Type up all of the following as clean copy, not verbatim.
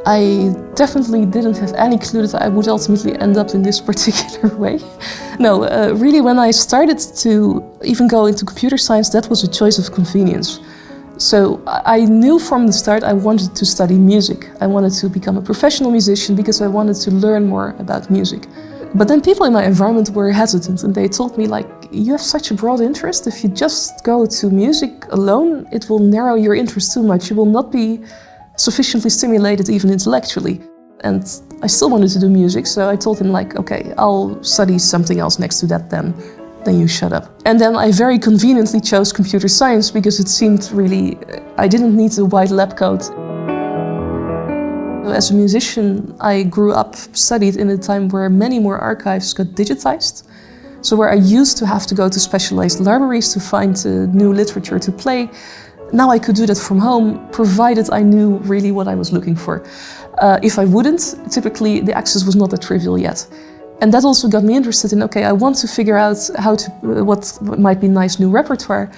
I definitely didn't have any clue that I would ultimately end up in this particular way. No, really when I started to even go into computer science, that was a choice of convenience. So I knew from the start I wanted to study music. I wanted to become a professional musician because I wanted to learn more about music. But then people in my environment were hesitant and they told me, like, you have such a broad interest. If you just go to music alone, it will narrow your interest too much. You will not be sufficiently stimulated even intellectually. And I still wanted to do music, so I told him, like, okay, I'll study something else next to that then you shut up. And then I very conveniently chose computer science because it seemed really, I didn't need a white lab coat. As a musician, I grew up, studied in a time where many more archives got digitized. So where I used to have to go to specialized libraries to find new literature to play, now I could do that from home, provided I knew really what I was looking for. If I wouldn't, typically the access was not that trivial yet. And that also got me interested in, okay, I want to figure out what might be nice new repertoire.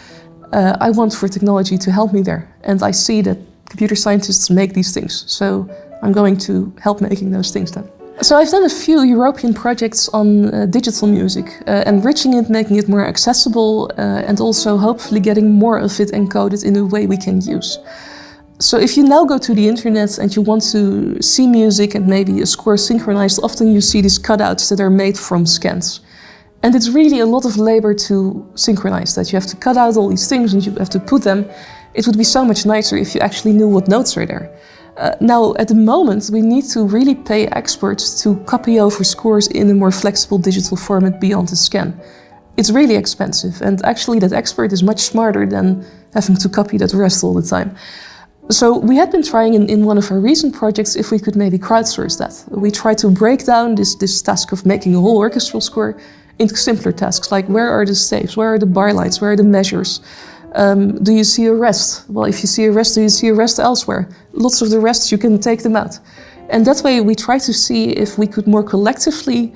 I want for technology to help me there. And I see that computer scientists make these things. So I'm going to help making those things then. So I've done a few European projects on digital music, enriching it, making it more accessible, and also hopefully getting more of it encoded in a way we can use. So if you now go to the internet and you want to see music and maybe a score synchronized, often you see these cutouts that are made from scans. And it's really a lot of labor to synchronize that. You have to cut out all these things and you have to put them. It would be so much nicer if you actually knew what notes are there. Now, at the moment, we need to really pay experts to copy over scores in a more flexible digital format beyond the scan. It's really expensive, and actually that expert is much smarter than having to copy that rest all the time. So we had been trying in one of our recent projects if we could maybe crowdsource that. We tried to break down this task of making a whole orchestral score into simpler tasks, like where are the staves, where are the bar lights, where are the measures? Do you see a rest? Well, if you see a rest, do you see a rest elsewhere? Lots of the rests, you can take them out. And that way we try to see if we could more collectively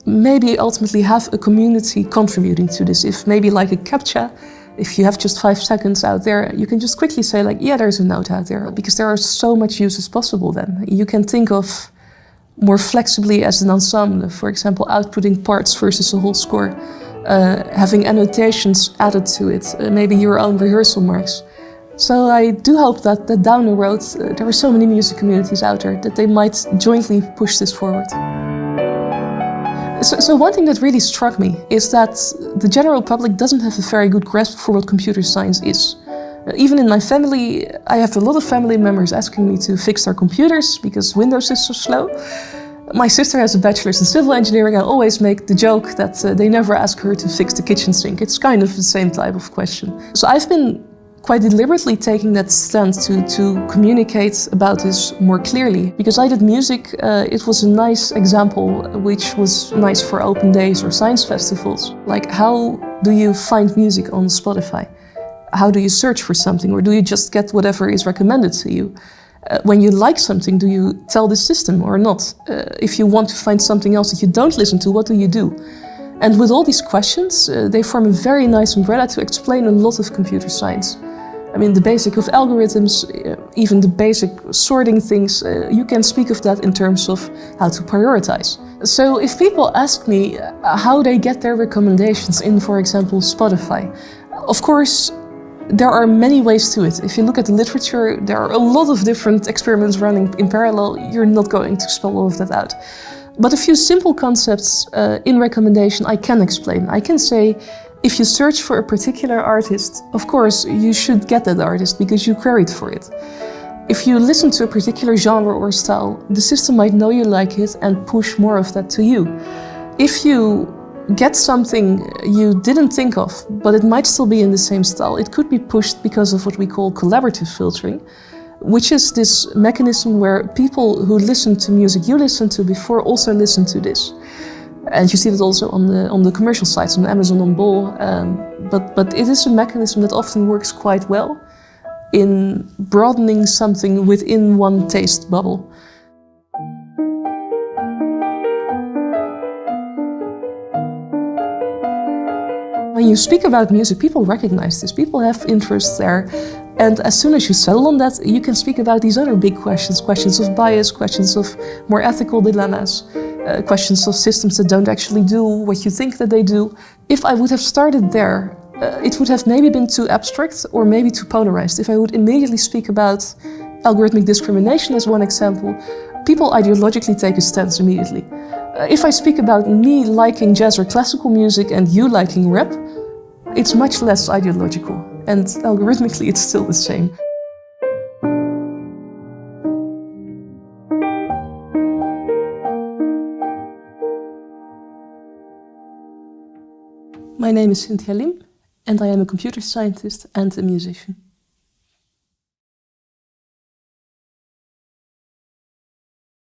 maybe ultimately have a community contributing to this. If maybe like a CAPTCHA, if you have just 5 seconds out there, you can just quickly say, like, yeah, there's a note out there, because there are so much uses possible then. You can think of more flexibly as an ensemble, for example, outputting parts versus a whole score, having annotations added to it, maybe your own rehearsal marks. So I do hope that down the road, there are so many music communities out there that they might jointly push this forward. So one thing that really struck me is that the general public doesn't have a very good grasp for what computer science is. Even in my family, I have a lot of family members asking me to fix their computers because Windows is so slow. My sister has a bachelor's in civil engineering. I always make the joke that they never ask her to fix the kitchen sink. It's kind of the same type of question. So I've been quite deliberately taking that stand to communicate about this more clearly. Because I did music, it was a nice example which was nice for open days or science festivals. Like, how do you find music on Spotify? How do you search for something, or do you just get whatever is recommended to you? When you like something, do you tell the system or not? If you want to find something else that you don't listen to, what do you do? And with all these questions, they form a very nice umbrella to explain a lot of computer science. I mean, the basic of algorithms, even the basic sorting things, you can speak of that in terms of how to prioritize. So if people ask me how they get their recommendations in, for example, Spotify, of course, there are many ways to it. If you look at the literature, there are a lot of different experiments running in parallel. You're not going to spell all of that out. But a few simple concepts in recommendation I can explain. I can say, if you search for a particular artist, of course, you should get that artist because you queried for it. If you listen to a particular genre or style, the system might know you like it and push more of that to you. If you get something you didn't think of, but it might still be in the same style, it could be pushed because of what we call collaborative filtering, which is this mechanism where people who listen to music you listened to before also listen to this. And you see that also on the commercial sites, on Amazon, on Bol. But it is a mechanism that often works quite well in broadening something within one taste bubble. When you speak about music, people recognize this. People have interests there. And as soon as you settle on that, you can speak about these other big questions, questions of bias, questions of more ethical dilemmas, questions of systems that don't actually do what you think that they do. If I would have started there, it would have maybe been too abstract or maybe too polarized. If I would immediately speak about algorithmic discrimination as one example, people ideologically take a stance immediately. If I speak about me liking jazz or classical music and you liking rap, it's much less ideological, and algorithmically it's still the same. My name is Cynthia Liem, and I am a computer scientist and a musician.